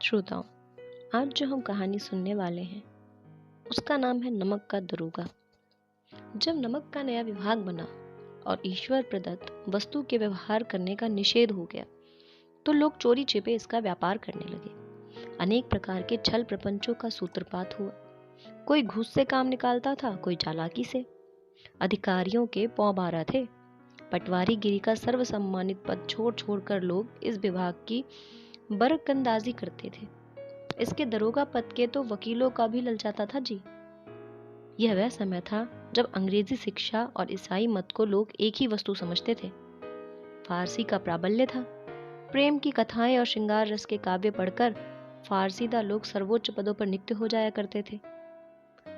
श्रोताओं, आज जो हम कहानी सुनने वाले हैं उसका नाम है नमक का दरोगा। जब नमक का नया विभाग बना और ईश्वर प्रदत्त वस्तु के व्यवहार करने का निषेध हो गया तो लोग चोरी छिपे इसका व्यापार करने लगे। अनेक प्रकार के छल प्रपंचों का सूत्रपात हुआ। कोई घूस से काम निकालता था, कोई चालाकी से। अधिकारियों के पौ 12 थे। पटवारी गिरी का सर्वसम्मानित पद छोड़ छोड़कर लोग इस विभाग की बरकंदाजी करते थे। इसके दरोगा पद के तो वकीलों का भी ललचाता था जी। यह वह समय था जब अंग्रेजी शिक्षा और ईसाई मत को लोग एक ही वस्तु समझते थे। फारसी का प्राबल्य था। प्रेम की कथाएं और श्रृंगार रस के काव्य पढ़कर फारसीदा लोग सर्वोच्च पदों पर नित्य हो जाया करते थे।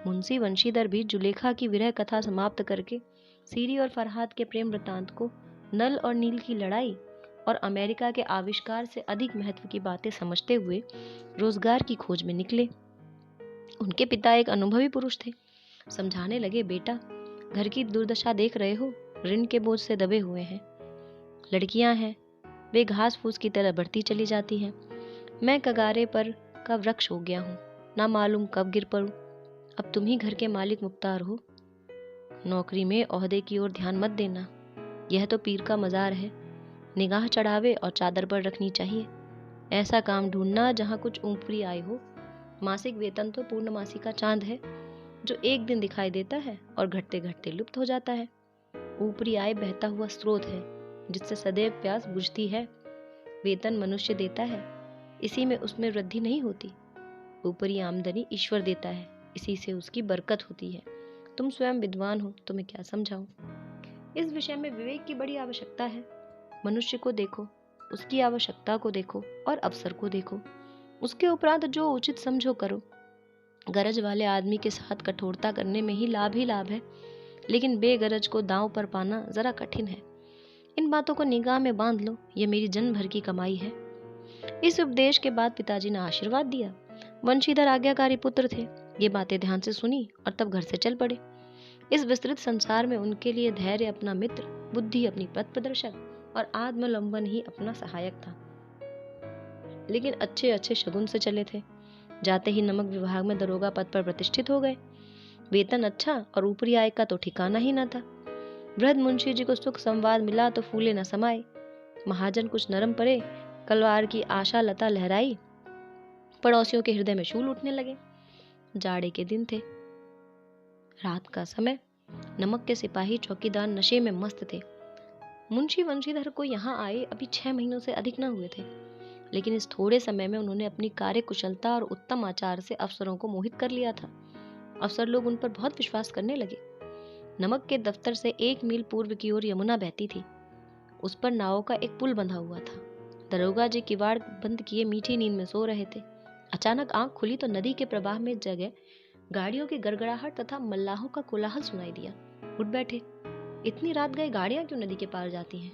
मुंशी वंशीधर भी जुलेखा की विरह कथा समाप्त करके सीरी और फरहाद के प्रेम वृतांत को, नल और नील की लड़ाई और अमेरिका के आविष्कार से अधिक महत्व की बातें समझते हुए रोजगार की खोज में निकले। उनके पिता एक अनुभवी पुरुष थे। समझाने लगे, बेटा, घर की दुर्दशा देख रहे हो, ऋण के बोझ से दबे हुए हैं। लड़कियां हैं, वे घास फूस की तरह बढ़ती चली जाती हैं। मैं कगारे पर का वृक्ष हो गया हूँ, ना मालूम कब गिर पड़ूं। अब तुम ही घर के मालिक मुख्तार हो। नौकरी में ओहदे की ओर ध्यान मत देना, यह तो पीर का मजार है। निगाह चढ़ावे और चादर पर रखनी चाहिए। ऐसा काम ढूंढना जहाँ कुछ ऊपरी आय हो। मासिक वेतन तो पूर्णमासी का चांद है जो एक दिन दिखाई देता है और घटते घटते लुप्त हो जाता है। ऊपरी आय बहता हुआ स्रोत है जिससे सदैव प्यास बुझती है। वेतन मनुष्य देता है, इसी में उसमें वृद्धि नहीं होती। ऊपरी आमदनी ईश्वर देता है, इसी से उसकी बरकत होती है। तुम स्वयं विद्वान हो, तुम्हें क्या समझाऊं। इस विषय में विवेक की बड़ी आवश्यकता है। मनुष्य को देखो, उसकी आवश्यकता को देखो और अवसर को देखो। उसके उपरांत जो उचित समझो करो। गरज वाले आदमी के साथ कठोरता करने में ही लाभ है, लेकिन बेगरज को दांव पर पाना जरा कठिन है। इन बातों को निगाह में बांध लो, यह मेरी जन्म भर की कमाई है। इस उपदेश के बाद पिताजी ने आशीर्वाद दिया। वंशीधर आज्ञाकारी पुत्र थे। ये बातें ध्यान से सुनी और तब घर से चल पड़े। इस विस्तृत संसार में उनके लिए धैर्य अपना मित्र, बुद्धि अपनी पथ प्रदर्शक और आत्मलंबन ही अपना सहायक था। लेकिन अच्छे अच्छे शगुन से चले थे। जाते ही नमक विभाग में दरोगा पद पर प्रतिष्ठित हो गए। वेतन अच्छा और ऊपरी आय का तो ठिकाना ही न था। वृद्ध मुंशी जी को सुख संवाद मिला तो फूले न समाये। महाजन कुछ नरम पड़े, कलवार की आशा लता लहराई। पड़ोसियों के हृदय में शूल उठने लगे। जाड़े के दिन थे, रात का समय। नमक के सिपाही चौकीदार नशे में मस्त थे। मुंशी वंशीधर को यहाँ आए अभी 6 महीनों से अधिक न हुए थे, लेकिन इस थोड़े समय में उन्होंने अपनी कार्य कुशलता और उत्तम आचार से अफसरों को मोहित कर लिया था। अफसर लोग उन पर बहुत विश्वास करने लगे। नमक के दफ्तर से 1 मील पूर्व की ओर यमुना बहती थी। उस पर नावों का एक पुल बंधा हुआ था। दरोगा जी किवाड़ बंद किए मीठी नींद में सो रहे थे। अचानक आंख खुली तो नदी के प्रवाह में जगह गाड़ियों की गड़गड़ाहट तथा मल्लाहों का कोलाहल सुनाई दिया। उठ बैठे। इतनी रात गए गाड़ियां क्यों नदी के पार जाती हैं?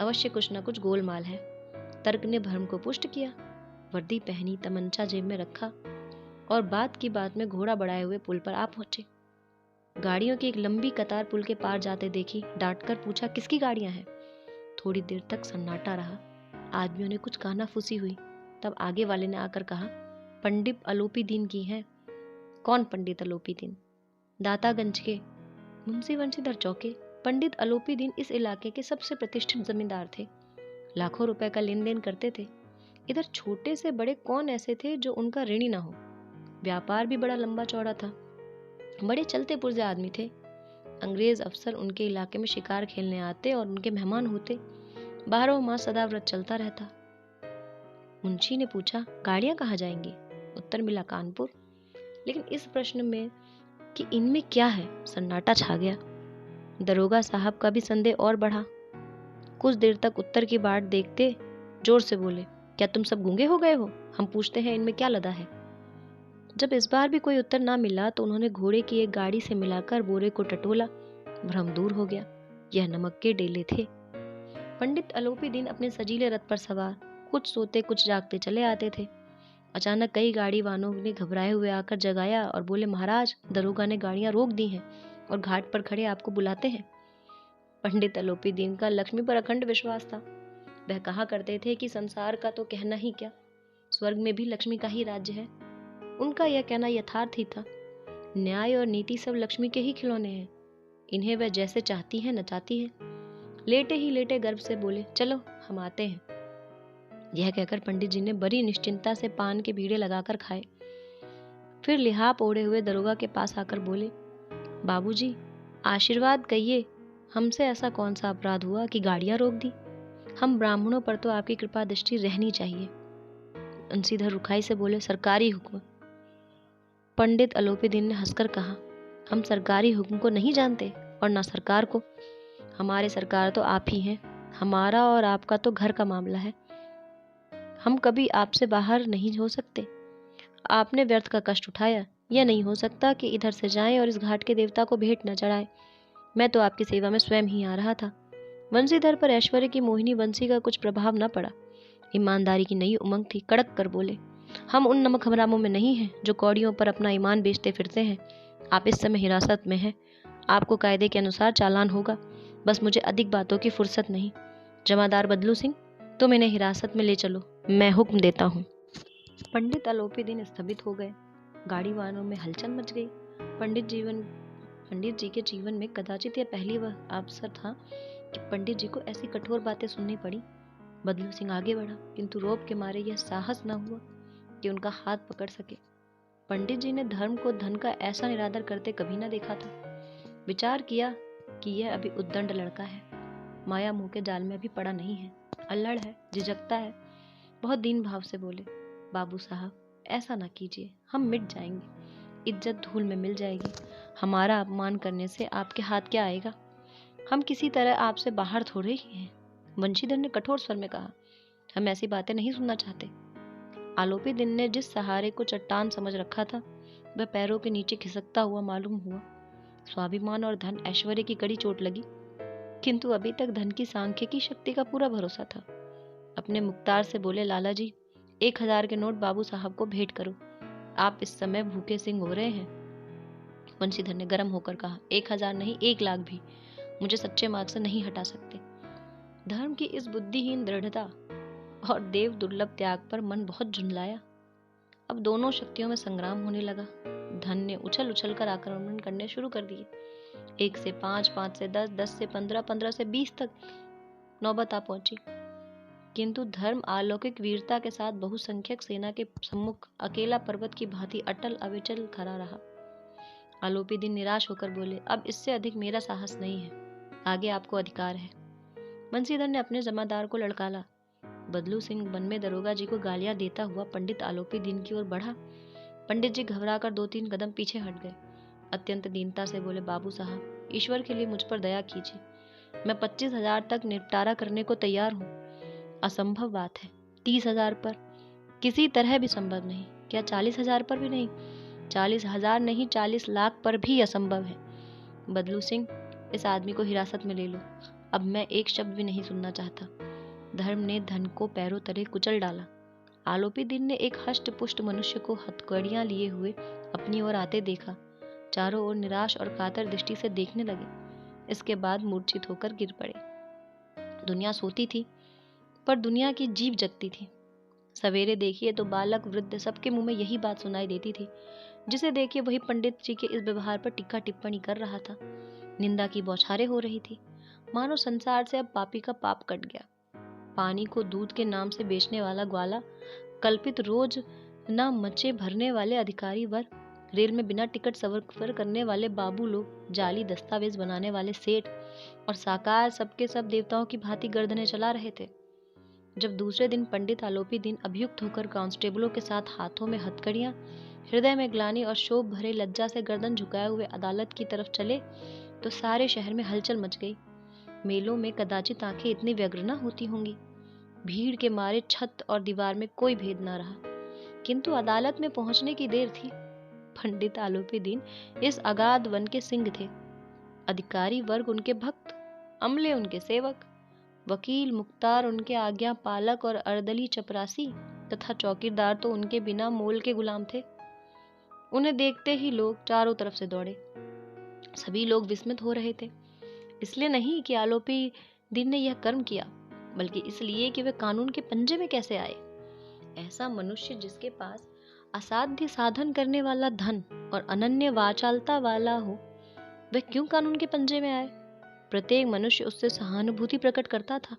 अवश्य कुछ न कुछ गोलमाल है। तर्क ने भ्रम को पुष्ट किया। वर्दी पहनी, तमंचा जेब में रखा और बात की बात में घोड़ा बढ़ाए हुए पुल पर आ पहुंचे। गाड़ियों की एक लंबी कतार पुल के पार जाते देखी। डांटकर पूछा, किसकी गाड़ियां हैं? थोड़ी देर तक सन्नाटा रहा। आदमियों ने कुछ कानाफूसी हुई। तब आगे वाले ने आकर कहा, पंडित अलोपी दीन की हैं। कौन पंडित अलोपी दीन? दातागंज के। मुंशी वंशीधर चौके। पंडित अलोपी दीन इस इलाके के सबसे प्रतिष्ठित जमींदार थे। लाखों रुपए का लेन देन करते थे। इधर छोटे से बड़े कौन ऐसे थे जो उनका ऋणी ना हो। व्यापार भी बड़ा लंबा चौड़ा था। बड़े चलते पुर्जे आदमी थे। अंग्रेज अफसर उनके इलाके में शिकार खेलने आते और उनके मेहमान होते। 12 मास सदा व्रत चलता रहता। मुंशी ने पूछा, गाड़ियां कहाँ जाएंगी? उत्तर मिला, कानपुर। लेकिन इस प्रश्न में कि इनमें क्या है, सन्नाटा छा गया। दरोगा साहब का भी संदेह और बढ़ा। कुछ देर तक उत्तर की बाट देखते जोर से बोले, क्या तुम सब गूंगे हो गए हो? हम पूछते हैं इनमें क्या लदा है। जब इस बार भी कोई उत्तर ना मिला तो उन्होंने घोड़े की एक गाड़ी से मिलाकर बोरे को टटोला। भ्रम दूर हो गया। यह नमक के डेले थे। पंडित अलोपी दीन अपने सजीले रथ पर सवार, कुछ सोते कुछ जागते चले आते थे। अचानक कई गाड़ी वालों ने घबराए हुए आकर जगाया और बोले, महाराज, दरोगा ने गाड़ियां रोक दी हैं और घाट पर खड़े आपको बुलाते हैं। पंडित अलोपी दीन का लक्ष्मी पर अखंड विश्वास था। वह कहा करते थे कि संसार का तो कहना ही क्या, स्वर्ग में भी लक्ष्मी का ही राज्य है। उनका यह कहना यथार्थ ही था। न्याय और नीति सब लक्ष्मी के ही खिलौने हैं, इन्हें वह जैसे चाहती है नचाती है। लेटे ही लेटे गर्व से बोले, चलो हम आते हैं। यह कहकर पंडित जी ने बड़ी निश्चिंता से पान के बीड़े लगाकर खाए। फिर लिहाफ ओढ़े हुए दरोगा के पास आकर बोले, बाबूजी आशीर्वाद कहिए, हमसे ऐसा कौन सा अपराध हुआ कि गाड़ियां रोक दी? हम ब्राह्मणों पर तो आपकी कृपा दृष्टि रहनी चाहिए। बंशीधर रुखाई से बोले, सरकारी हुक्म। पंडित अलोपीदीन ने हंसकर कहा, हम सरकारी हुक्म को नहीं जानते और ना सरकार को। हमारे सरकार तो आप ही हैं। हमारा और आपका तो घर का मामला है। हम कभी आपसे बाहर नहीं हो सकते। आपने व्यर्थ का कष्ट उठाया। यह नहीं हो सकता कि इधर से जाएं और इस घाट के देवता को भेंट न चढ़ाएं। मैं तो आपकी सेवा में स्वयं ही आ रहा था। बंसीधर पर ऐश्वर्य की मोहिनी बंसी का कुछ प्रभाव न पड़ा। ईमानदारी की नई उमंग थी। कड़क कर बोले, हम उन नमक हरामों में नहीं हैं जो कौड़ियों पर अपना ईमान बेचते फिरते हैं। आप इस समय हिरासत में हैं। आपको कायदे के अनुसार चालान होगा। बस मुझे अधिक बातों की फुर्सत नहीं। जमादार बदलू सिंह, तुम इन्हें हिरासत में ले चलो, मैं हुक्म देता हूँ। पंडित अलोपीदीन स्तंभित हो गए। गाड़ी वाहनों में हलचल मच गई। पंडित जी के जीवन में कदाचित यह पहली वह अवसर था कि पंडित जी को ऐसी कठोर बातें सुननी पड़ी। बदलू सिंह आगे बढ़ा, किंतु रोब के मारे यह साहस न हुआ कि उनका हाथ पकड़ सके। पंडित जी ने धर्म को धन का ऐसा निरादर करते कभी न देखा था। विचार किया कि यह अभी उद्दंड लड़का है, माया मुंह के जाल में अभी पड़ा नहीं है, अल्लड़ है, झिझकता है। बहुत दीन भाव से बोले, बाबू साहब ऐसा ना कीजिए, हम मिट जाएंगे, इज्जत धूल में मिल जाएगी। हमारा अपमान करने से आपके हाथ क्या आएगा? हम किसी तरह आपसे बाहर थोड़े ही हैं। बंशीधर ने कठोर स्वर में कहा, हम ऐसी बातें नहीं सुनना चाहते। आलोपीदीन ने जिस सहारे को चट्टान समझ रखा था वह पैरों के नीचे खिसकता हुआ मालूम हुआ। स्वाभिमान और धन ऐश्वर्य की कड़ी चोट लगी, किंतु अभी तक धन की सांख्यिकी शक्ति का पूरा भरोसा था। अपने मुख्तार से बोले, लाला जी 1000 के नोट बाबू साहब को भेंट करो। आप इस समय भूखे सिंह हो रहे हैं। बंशीधर ने गर्म होकर कहा, 1000 नहीं, 1 लाख भी मुझे सच्चे मार्ग से नहीं हटा सकते। धर्म की इस बुद्धिहीन दृढ़ता और देव दुर्लभ त्याग पर मन बहुत झुंझलाया। अब दोनों शक्तियों में संग्राम होने लगा। धन ने उछल उछल कर आक्रमण करने शुरू कर दिए। 1 से 5, 5 से 10, 10 से 15, 15 से 20 तक नौबत आ पहुंची। किंतु धर्म अलौकिक वीरता के साथ बहुसंख्यक सेना के सम्मुख अकेला पर्वत की भांति अटल अविचल खड़ा रहा। आलोपीदीन निराश होकर बोले, अब इससे अधिक मेरा साहस नहीं है, आगे आपको अधिकार है। बंशीधर ने अपने जमादार को लड़काला। बदलू सिंह वन में दरोगा जी को गालियां देता हुआ पंडित आलोपीदीन की ओर बढ़ा। पंडित जी घबराकर 2-3 कदम पीछे हट गए। अत्यंत दीनता से बोले, बाबू साहब ईश्वर के लिए मुझ पर दया कीजिए। मैं 25,000 तक निपटारा करने को तैयार हूँ। असंभव बात है। 30,000 पर किसी तरह भी संभव नहीं। क्या 40,000 पर भी नहीं? 40,000 नहीं, 40 लाख पर भी असंभव है। बदलू सिंह, इस आदमी को हिरासत में ले लो। अब मैं एक शब्द भी नहीं सुनना चाहता। धर्म ने धन को पैरों तले कुचल डाला। आलोपीदीन ने एक हष्ट पुष्ट मनुष्य को हथकड़ियां लिए हुए अपनी ओर आते देखा। चारों ओर निराश और कातर दृष्टि से देखने लगे। इसके बाद मूर्छित होकर गिर पड़े। दुनिया सोती थी, पर दुनिया की जीभ जगती थी। सवेरे देखिए तो बालक वृद्ध सबके मुंह में यही बात सुनाई देती थी। जिसे देखिए वही पंडित जी के इस व्यवहार पर टीका टिप्पणी कर रहा था। निंदा की बौछारें हो रही थी। मानो संसार से अब पापी का पाप कट गया। पानी को दूध के नाम से बेचने वाला ग्वाला, कल्पित रोज न मचे भरने वाले अधिकारी वर्ग, रेल में बिना टिकट सफर करने वाले बाबू लोग, जाली दस्तावेज बनाने वाले सेठ और साकार सबके सब देवताओं की भांति गर्दनें चला रहे थे। जब दूसरे दिन पंडित आलोपीदीन अभियुक्त होकर कांस्टेबलों के साथ हाथों में हथकड़ियां, हृदय में ग्लानि और शोभ भरे लज्जा से गर्दन झुकाए हुए अदालत की तरफ चले तो सारे शहर में हलचल मच गई। मेलों में कदाचित आंखें इतनी व्यग्र न होती होंगी। भीड़ के मारे छत और दीवार में कोई भेद न रहा। किंतु अदालत में पहुंचने की देर थी। पंडित आलोपीदीन इस अगाध वन के सिंह थे। अधिकारी वर्ग उनके भक्त, अमले उनके सेवक, वकील मुख्तार उनके आज्ञा पालक और अर्दली चपरासी तथा चौकीदार तो उनके बिना मोल के गुलाम थे। उन्हें देखते ही लोग चारों तरफ से दौड़े। सभी लोग विस्मित हो रहे थे। इसलिए नहीं कि आलोपीदीन ने यह कर्म किया, बल्कि इसलिए कि वे कानून के पंजे में कैसे आए। ऐसा मनुष्य जिसके पास असाध्य साधन करने वाला धन और अनन्य वाचालता वाला हो, वह क्यों कानून के पंजे में आए? प्रत्येक मनुष्य उससे सहानुभूति प्रकट करता था।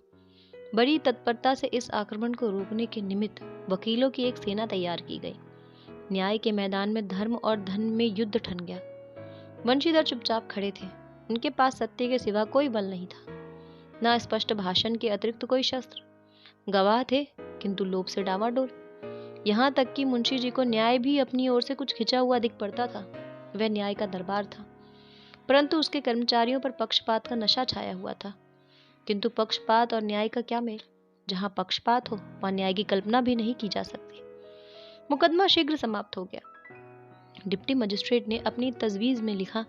बड़ी तत्परता से इस आक्रमण को रोकने के निमित्त वकीलों की एक सेना तैयार की गई। न्याय के मैदान में धर्म और धन में युद्ध ठन गया। वंशीधर चुपचाप खड़े थे। उनके पास सत्य के सिवा कोई बल नहीं था, ना स्पष्ट भाषण के अतिरिक्त कोई शस्त्र। गवाह थे, किंतु लोभ से डावाडोल। यहाँ तक कि मुंशी जी को न्याय भी अपनी ओर से कुछ खिंचा हुआ दिख पड़ता था। वह न्याय का दरबार था, परंतु उसके कर्मचारियों पर पक्षपात का नशा छाया हुआ था। किंतु पक्षपात और न्याय का क्या मेल? जहाँ पक्षपात हो वहाँ न्याय की कल्पना भी नहीं की जा सकती। मुकदमा शीघ्र समाप्त हो गया। डिप्टी मजिस्ट्रेट ने अपनी तजवीज में लिखा,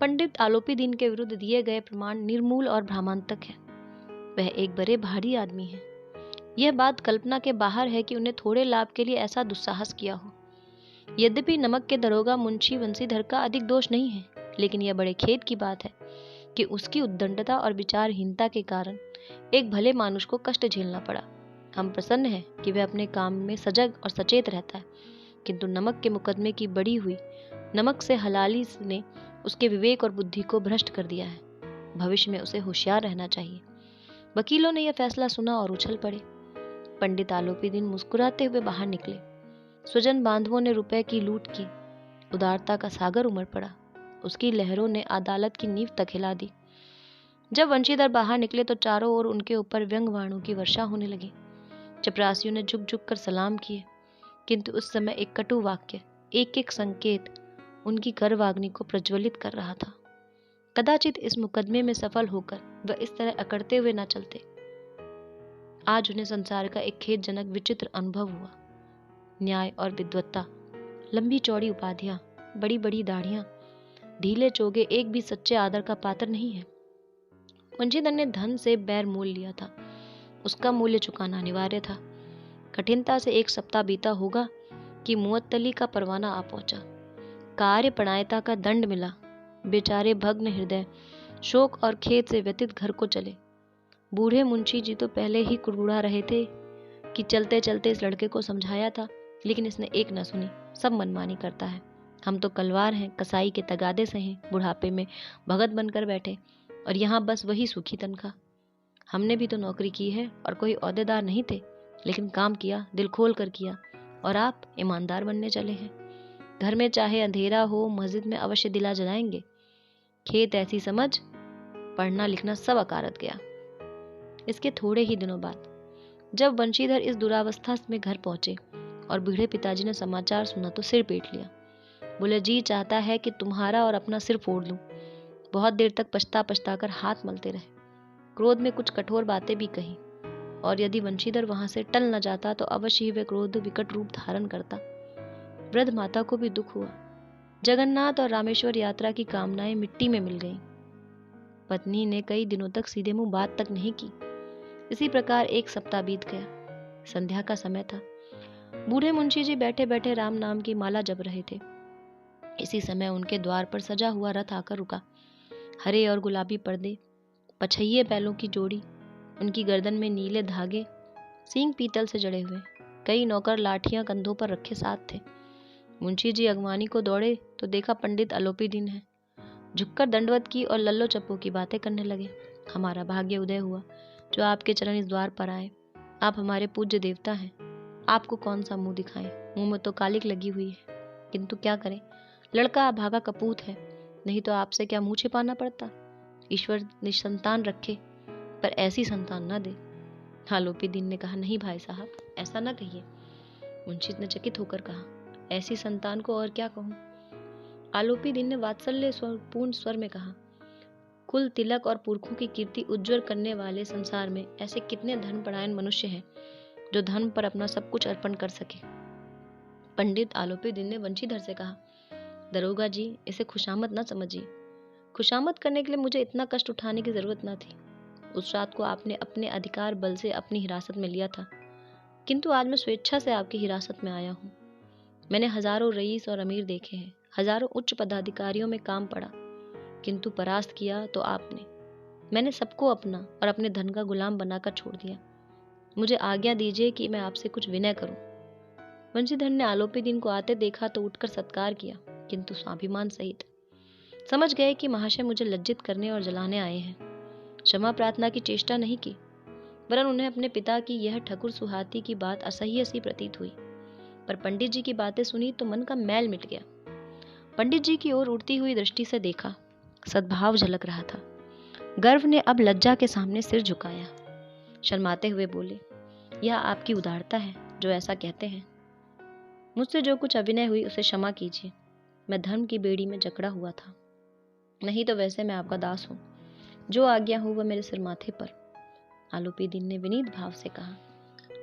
पंडित आलोपी दीन के विरुद्ध दिए गए प्रमाण निर्मूल और भ्रामांतक है। वह एक बड़े भारी आदमी है। यह बात कल्पना के बाहर है कि उन्हें थोड़े लाभ के लिए ऐसा दुस्साहस किया हो। यद्यपि नमक के दरोगा मुंशी वंशीधर का अधिक दोष नहीं है, लेकिन यह बड़े खेद की बात है कि उसकी उद्दंडता और विचारहीनता के कारण एक भले मानुष को कष्ट झेलना पड़ा। हम प्रसन्न हैं कि वह अपने काम में सजग और सचेत रहता है, किंतु नमक के मुकदमे की बड़ी हुई नमक से हलाली ने उसके विवेक और बुद्धि को भ्रष्ट कर दिया है। भविष्य में उसे होशियार रहना चाहिए। वकीलों ने यह फैसला सुना और उछल पड़े। पंडित आलोपी दीन मुस्कुराते हुए बाहर निकले। स्वजन बांधवों ने रुपए की लूट की। उदारता का सागर उमड़ पड़ा। उसकी लहरों ने अदालत की नींव तक हिला दी। जब वंशीधर बाहर निकले तो चारों ओर उनके ऊपर व्यंग्यवाणों की वर्षा होने लगी। चपरासियों ने झुक झुक कर सलाम किए, किंतु उस समय एक कटु वाक्य, एक एक संकेत उनकी करवाग्नि को प्रज्वलित कर रहा था। कदाचित इस मुकदमे में सफल होकर वह इस तरह अकड़ते हुए न चलते। आज उन्हें संसार का एक खेदजनक विचित्र अनुभव हुआ। न्याय और विद्वत्ता, लंबी चौड़ी उपाधियां, बड़ी बड़ी दाढ़ियां, ढीले चोगे एक भी सच्चे आदर का पात्र नहीं है। वंशीधर ने धन से बैर मोल लिया था। उसका मूल्य चुकाना अनिवार्य था। कठिनता से एक सप्ताह बीता होगा कि मुअत्तली का परवाना आ पहुंचा। कार्य पणायता का दंड मिला। बेचारे भग्न हृदय शोक और खेद से व्यतीत घर को चले। बूढ़े मुंशी जी तो पहले ही कुड़कुड़ा रहे थे कि चलते चलते इस लड़के को समझाया था, लेकिन इसने एक न सुनी। सब मनमानी करता है। हम तो कलवार हैं, कसाई के तगादे से हैं, बुढ़ापे में भगत बनकर बैठे, और यहाँ बस वही सूखी तनख्वाह। हमने भी तो नौकरी की है और कोई ओहदेदार नहीं थे, लेकिन काम किया, दिल खोल कर किया, और आप ईमानदार बनने चले हैं। घर में चाहे अंधेरा हो, मस्जिद में अवश्य दिला जलाएंगे। खेत ऐसी समझ, पढ़ना लिखना सब अकारत गया। इसके थोड़े ही दिनों बाद जब वंशीधर इस दुरावस्था में घर पहुंचे और बूढ़े पिताजी ने समाचार सुना तो सिर पीट लिया। बोले, जी चाहता है कि तुम्हारा और अपना सिर फोड़ लूं। बहुत देर तक पछता पछता कर हाथ मलते रहे। क्रोध में कुछ कठोर बातें भी कही, और यदि वंशीधर वहां से टल न जाता तो अवश्य ही वह क्रोध विकट रूप धारण करता। वृद्ध माता को भी दुख हुआ। जगन्नाथ और रामेश्वर यात्रा की कामनाएं मिट्टी में मिल गईं। पत्नी ने कई दिनों तक सीधे मुंह बात तक नहीं की। इसी प्रकार एक सप्ताह बीत गया। संध्या का समय था। बूढ़े मुंशी जी बैठे बैठे राम नाम की माला जप रहे थे। इसी समय उनके द्वार पर सजा हुआ रथ आकर रुका। हरे और गुलाबी पर्दे, पछइये बैलों की जोड़ी, उनकी गर्दन में नीले धागे, सींग पीतल से जड़े हुए, कई नौकर लाठियां कंधों पर रखे साथ थे। मुंशी जी अगवानी को दौड़े तो देखा पंडित आलोपी दीन है। झुककर दंडवत की और लल्लो चप्पो की बातें करने लगे। हमारा भाग्य उदय हुआ जो आपके चरण इस द्वार पर आए। आप हमारे पूज्य देवता हैं। आपको कौन सा मुंह दिखाएं? मुंह में तो कालिक लगी हुई है, किंतु क्या करें, लड़का अभागा कपूत है, नहीं तो आपसे क्या मुंह छिपाना पड़ता। ईश्वर निसंतान रखे, पर ऐसी संतान न दे। आलोपी दीन ने कहा, नहीं भाई साहब, ऐसा न कहिए। मुंशी ने चकित होकर कहा, ऐसी संतान को और क्या कहूं। आलोपी दीन ने वात्सल्य पूर्ण स्वर में कहा, कुल तिलक और पुरखों की कीर्ति उज्जवल करने वाले संसार में ऐसे कितने धर्मपरायण मनुष्य हैं जो धर्म पर अपना सब कुछ अर्पण कर सके। पंडित आलोपी दीन ने वंशीधर से कहा, दरोगा जी, इसे खुशामद न समझिए। खुशामद करने के लिए मुझे इतना कष्ट उठाने की जरूरत न थी। उस रात को आपने अपने अधिकार बल से अपनी हिरासत में लिया था, किंतु आज मैं स्वेच्छा से आपकी हिरासत में आया हूँ। मैंने हजारों रईस और अमीर देखे हैं, हजारों उच्च पदाधिकारियों में काम पड़ा, किंतु परास्त किया तो आपने। मैंने सबको अपना और अपने धन का गुलाम बनाकर छोड़ दिया। मुझे आज्ञा दीजिए कि मैं आपसे कुछ विनय करूं। वंशीधर ने आलोपी दिन को आते देखा तो उठकर सत्कार किया, किंतु स्वाभिमान सहित। समझ गए कि महाशय मुझे लज्जित करने और जलाने आए हैं। क्षमा प्रार्थना की चेष्टा नहीं की, वरन उन्हें अपने पिता की यह ठकुर सुहाती की बात असह्य सी प्रतीत हुई। पर पंडित जी की बातें सुनी तो मन का मैल मिट गया। पंडित जी की ओर उड़ती हुई दृष्टि से देखा, सद्भाव झलक रहा था। गर्व ने अब लज्जा के सामने सिर झुकाया। शर्माते हुए बोले, यह आपकी उदारता है जो ऐसा कहते हैं। मुझसे जो कुछ अभिनय हुई उसे क्षमा कीजिए। मैं धर्म की बेड़ी में जकड़ा हुआ था, नहीं तो वैसे मैं आपका दास हूँ। जो आज्ञा हो वह मेरे सिर माथे पर। आलोपी दिन ने विनीत भाव से कहा,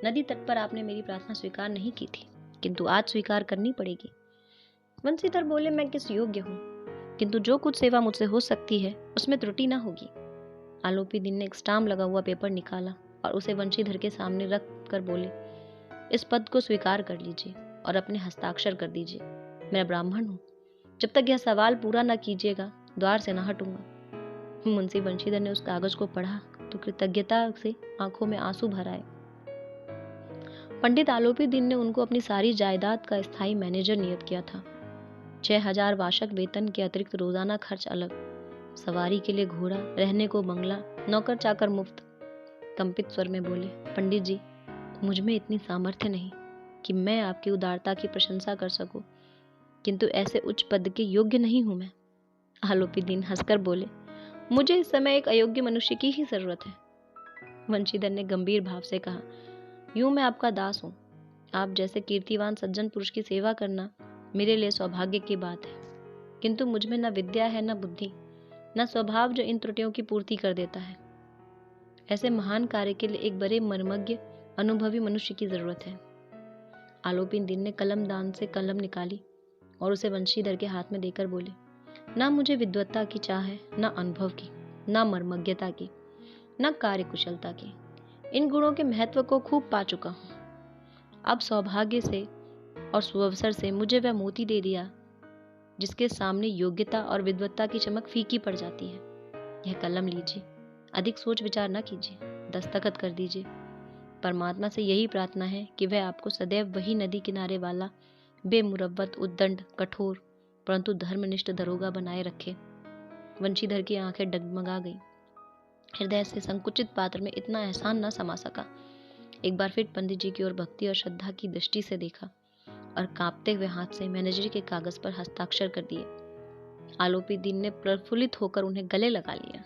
नदी तट पर आपने मेरी प्रार्थना स्वीकार नहीं की थी, किंतु आज स्वीकार करनी पड़ेगी। वंशीधर बोले, मैं किस योग्य हूँ, किंतु जो कुछ सेवा मुझसे हो सकती है उसमें त्रुटि ना होगी। आलोपी दिन ने एक स्टाम्प लगा हुआ पेपर निकाला और उसे वंशीधर के सामने रख कर बोले, इस पद को स्वीकार कर लीजिए और अपने हस्ताक्षर कर दीजिए। मैं ब्राह्मण हूँ, जब तक यह सवाल पूरा न कीजिएगा द्वार से न हटूंगा। मुंशी वंशीधर ने उस कागज को पढ़ा तो कृतज्ञता से आंखों में आंसू भर आए। पंडित आलोपी दिन ने उनको अपनी सारी जायदाद का स्थायी मैनेजर नियत किया था। 6,000 वार्षिक वेतन के अतिरिक्त रोजाना खर्च अलग, सवारी के लिए घोड़ा, रहने को बंगला, नौकर चाकर मुफ्त। कंपित स्वर में बोले, पंडित जी, मुझ में इतनी सामर्थ्य नहीं कि मैं आपकी उदारता की प्रशंसा कर सकूं, किंतु ऐसे उच्च पद के योग्य नहीं हूं मैं। आलोपी दिन हंसकर बोले, मुझे इस समय एक अयोग्य मनुष्य की ही जरूरत है। वंशीधर ने गंभीर भाव से कहा, यूं मैं आपका दास हूं। आप जैसे कीर्तिवान सज्जन पुरुष की सेवा करना मेरे लिए सौभाग्य की बात है, किंतु मुझ में न विद्या है, न बुद्धि, न स्वभाव जो इन त्रुटियों की पूर्ति कर देता है। ऐसे महान कार्य के लिए एक बड़े मर्मज्ञ अनुभवी मनुष्य की जरूरत है। आलोपी दिन ने कलम दान से कलम निकाली और उसे वंशीधर के हाथ में देकर बोले, ना मुझे विद्वत्ता की चाह है, ना अनुभव की, ना मर्मज्ञता की, ना कार्यकुशलता की। इन गुणों के महत्व को खूब पा चुका हूँ। अब सौभाग्य से और सुअवसर से मुझे वह मोती दे दिया जिसके सामने योग्यता और विद्वत्ता की चमक फीकी पड़ जाती है। यह कलम लीजिए, अधिक सोच विचार न कीजिए, दस्तखत कर दीजिए। परमात्मा से यही प्रार्थना है कि वह आपको सदैव वही नदी किनारे वाला बेमुरव्वत, उद्दंड, कठोर परंतु धर्मनिष्ठ दरोगा बनाए रखे। वंशीधर की आंखें डगमगा गई। हृदय से संकुचित पात्र में इतना एहसान न समा सका। एक बार फिर पंडित जी की ओर भक्ति और श्रद्धा की दृष्टि से देखा और कांपते हुए हाथ से मैनेजरी के कागज पर हस्ताक्षर कर दिए। आलोपी दिन ने प्रफुल्लित होकर उन्हें गले लगा लिया।